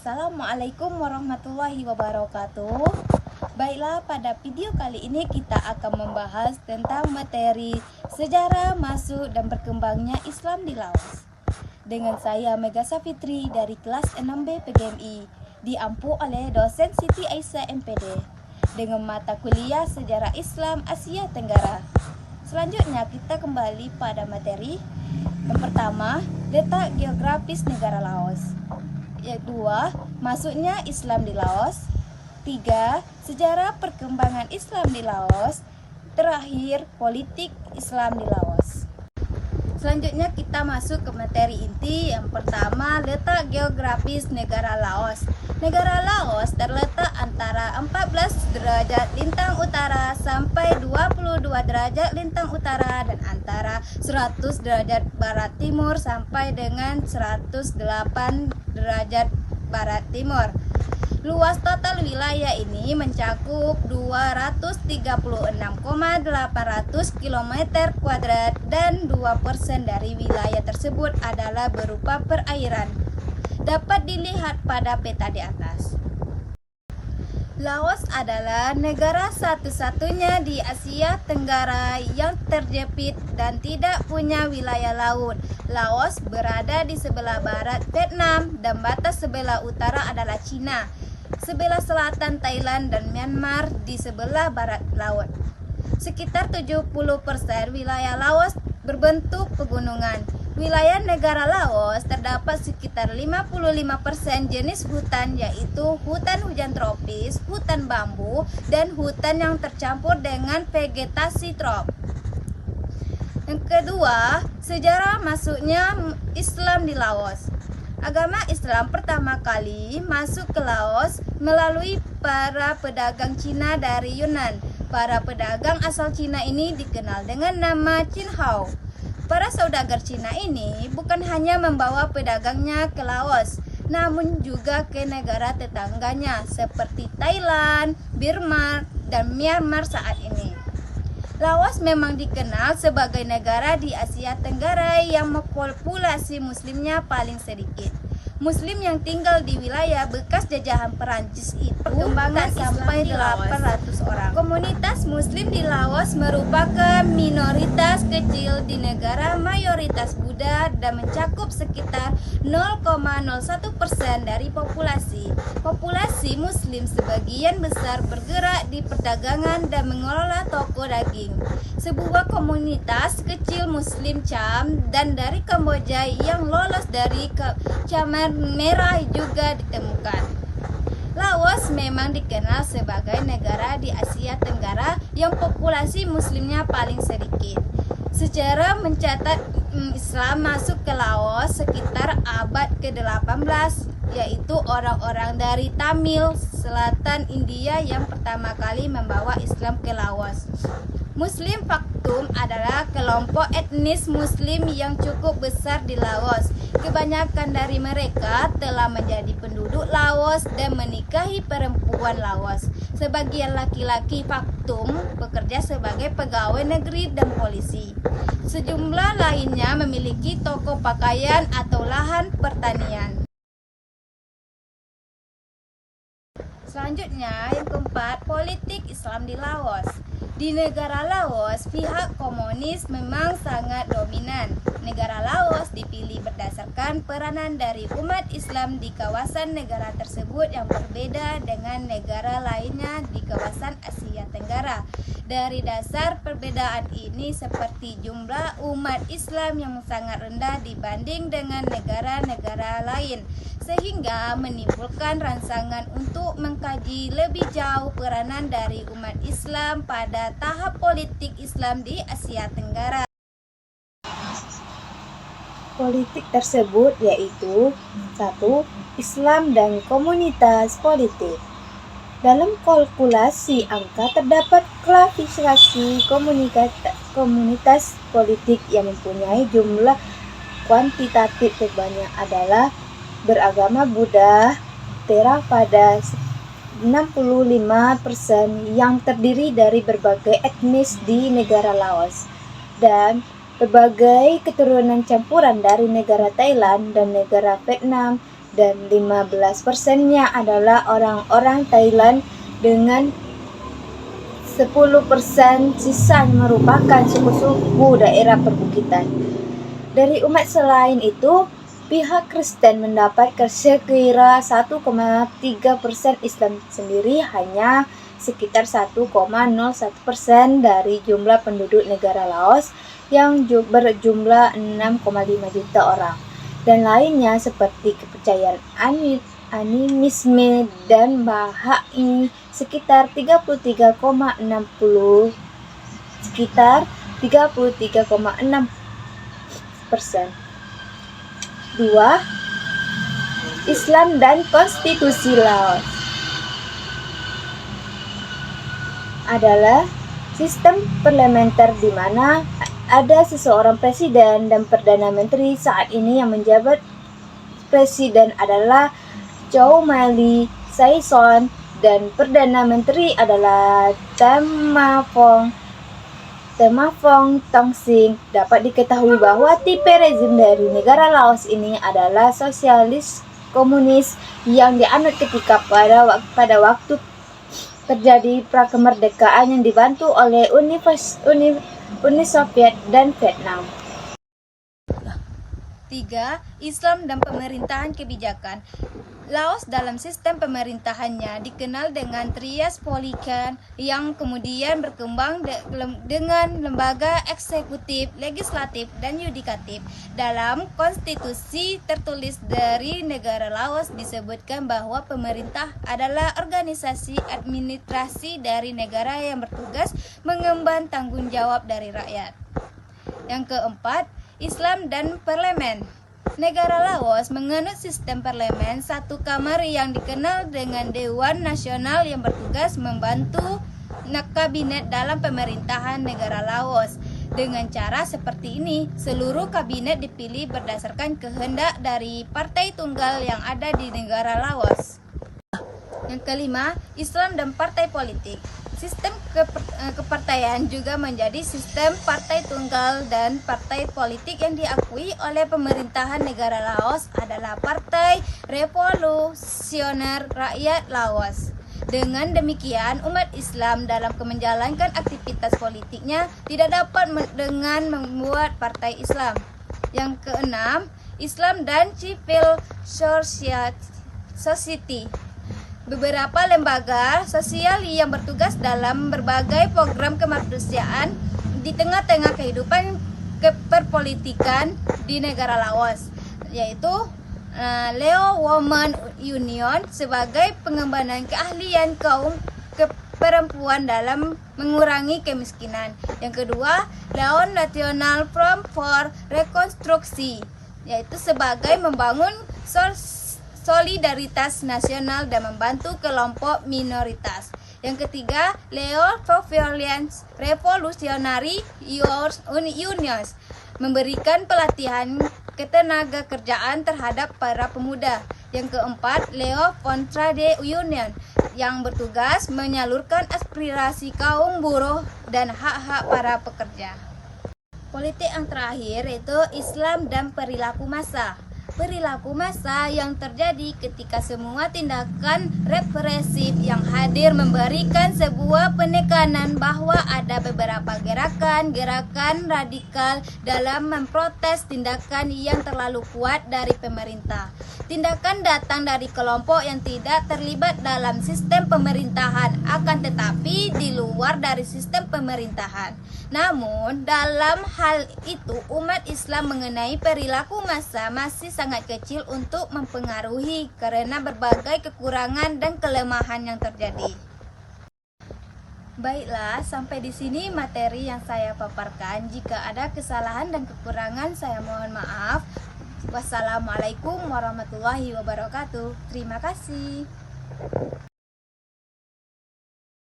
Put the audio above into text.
Assalamualaikum warahmatullahi wabarakatuh. Baiklah, pada video kali ini kita akan membahas tentang materi sejarah masuk dan berkembangnya Islam di Laos. Dengan saya Mega Safitri dari kelas 6B PGMI, diampu oleh dosen Siti Aisyah MPD dengan mata kuliah Sejarah Islam Asia Tenggara. Selanjutnya kita kembali pada materi. Yang pertama, letak geografis negara Laos. Yang kedua, masuknya Islam di Laos. 3. Sejarah perkembangan Islam di Laos. Terakhir, politik Islam di Laos. Selanjutnya kita masuk ke materi inti. Yang pertama, letak geografis negara Laos. Negara Laos terletak antara 14 derajat lintang utara sampai 22 derajat lintang utara dan antara 100 derajat barat timur sampai dengan 108 derajat barat timur. Luas total wilayah ini mencakup 236,800 km kuadrat dan 2% dari wilayah tersebut adalah berupa perairan. Dapat dilihat pada peta di atas. Laos adalah negara satu-satunya di Asia Tenggara yang terjepit dan tidak punya wilayah laut. Laos berada di sebelah barat Vietnam dan batas sebelah utara adalah China. Sebelah selatan Thailand dan Myanmar di sebelah barat laut. Sekitar 70% wilayah Laos berbentuk pegunungan. Wilayah negara Laos terdapat sekitar 55% jenis hutan, yaitu hutan hujan tropis, hutan bambu, dan hutan yang tercampur dengan vegetasi trop. Yang kedua, sejarah masuknya Islam di Laos. Agama Islam pertama kali masuk ke Laos melalui para pedagang Cina dari Yunan. Para pedagang asal Cina ini dikenal dengan nama Chin Hao. Para saudagar Cina ini bukan hanya membawa pedagangnya ke Laos, namun juga ke negara tetangganya seperti Thailand, Burma, dan Myanmar saat ini. Laos memang dikenal sebagai negara di Asia Tenggara yang populasi muslimnya paling sedikit. Muslim yang tinggal di wilayah bekas jajahan Perancis itu perkembangan sampai 800 orang. Komunitas Muslim di Laos merupakan minoritas kecil di negara mayoritas Buddha dan mencakup sekitar 0,01% dari populasi. Populasi Muslim sebagian besar bergerak di perdagangan dan mengelola toko daging. Sebuah komunitas kecil Muslim Cham dan dari Kamboja yang lolos dari Khmer Merah juga ditemukan. Laos memang dikenal sebagai negara di Asia Tenggara yang populasi muslimnya paling sedikit. Sejarah mencatat Islam masuk ke Laos sekitar abad ke-18, yaitu orang-orang dari Tamil Selatan India yang pertama kali membawa Islam ke Laos. Muslim Pakhtum adalah kelompok etnis Muslim yang cukup besar di Laos. Kebanyakan dari mereka telah menjadi penduduk Laos dan menikahi perempuan Laos. Sebagian laki-laki Pakhtum bekerja sebagai pegawai negeri dan polisi. Sejumlah lainnya memiliki toko pakaian atau lahan pertanian. Selanjutnya, yang keempat, politik Islam di Laos. Di negara Laos, pihak komunis memang sangat dominan. Negara Laos dipilih berdasarkan peranan dari umat Islam di kawasan negara tersebut yang berbeda dengan negara lainnya di kawasan Asia Tenggara. Dari dasar perbedaan ini seperti jumlah umat Islam yang sangat rendah dibanding dengan negara-negara lain, sehingga menimbulkan rangsangan untuk mengkaji lebih jauh peranan dari umat Islam pada tahap politik Islam di Asia Tenggara. Politik tersebut yaitu 1. Islam dan komunitas politik. Dalam kalkulasi angka terdapat klasifikasi komunitas politik yang mempunyai jumlah kuantitatif terbanyak adalah beragama Buddha, Theravada 65% yang terdiri dari berbagai etnis di negara Laos, dan berbagai keturunan campuran dari negara Thailand dan negara Vietnam dan 15%-nya adalah orang-orang Thailand dengan 10% sisanya merupakan suku-suku daerah perbukitan. Dari umat selain itu, pihak Kristen mendapat sekira 1,3%, Islam sendiri hanya sekitar 1,01% dari jumlah penduduk negara Laos yang berjumlah 6,5 juta orang. Dan lainnya seperti kepercayaan animisme dan Bahai sekitar 33,6%. 2. Islam dan konstitusi Laos adalah sistem parlementer di mana ada seseorang presiden dan perdana menteri. Saat ini yang menjabat presiden adalah Chow Mali Saison dan perdana menteri adalah Temafong Tongsing. Dapat diketahui bahwa tipe rezim dari negara Laos ini adalah sosialis komunis yang dianut ketika pada waktu terjadi prakemerdekaan yang dibantu oleh Uni Soviet dan Vietnam. 3. Islam dan pemerintahan kebijakan. Laos dalam sistem pemerintahannya dikenal dengan trias polikan yang kemudian berkembang dengan lembaga eksekutif, legislatif, dan yudikatif. Dalam konstitusi tertulis dari negara Laos disebutkan bahwa pemerintah adalah organisasi administrasi dari negara yang bertugas mengemban tanggung jawab dari rakyat. Yang keempat, Islam dan parlemen. Negara Laos menganut sistem parlemen satu kamar yang dikenal dengan Dewan Nasional yang bertugas membantu kabinet dalam pemerintahan negara Laos. Dengan cara seperti ini, seluruh kabinet dipilih berdasarkan kehendak dari partai tunggal yang ada di negara Laos. Yang kelima, Islam dan partai politik. Sistem kepartaian juga menjadi sistem partai tunggal dan partai politik yang diakui oleh pemerintahan negara Laos adalah Partai Revolusioner Rakyat Laos. Dengan demikian, umat Islam dalam menjalankan aktivitas politiknya tidak dapat dengan membuat partai Islam. Yang keenam, Islam dan civil society. Beberapa lembaga sosial yang bertugas dalam berbagai program kemanusiaan di tengah-tengah kehidupan perpolitikan di negara Laos, yaitu Leo Women Union sebagai pengembangan keahlian kaum perempuan dalam mengurangi kemiskinan. Yang kedua, Laos National Front for Reconstruction, yaitu sebagai membangun solidaritas nasional dan membantu kelompok minoritas. Yang ketiga, Leo Revolutionary Unions memberikan pelatihan ketenaga kerjaan terhadap para pemuda. Yang keempat, Leo Contrade Union yang bertugas menyalurkan aspirasi kaum buruh dan hak-hak para pekerja. Politik yang terakhir yaitu Islam dan perilaku massa. Perilaku massa yang terjadi ketika semua tindakan represif yang hadir memberikan sebuah penekanan bahwa ada beberapa gerakan radikal dalam memprotes tindakan yang terlalu kuat dari pemerintah. Tindakan datang dari kelompok yang tidak terlibat dalam sistem pemerintahan, akan tetapi di luar dari sistem pemerintahan. Namun, dalam hal itu umat Islam mengenai perilaku massa masih sangat kecil untuk mempengaruhi karena berbagai kekurangan dan kelemahan yang terjadi. Baiklah, sampai di sini materi yang saya paparkan. Jika ada kesalahan dan kekurangan, saya mohon maaf. Wassalamualaikum warahmatullahi wabarakatuh. Terima kasih.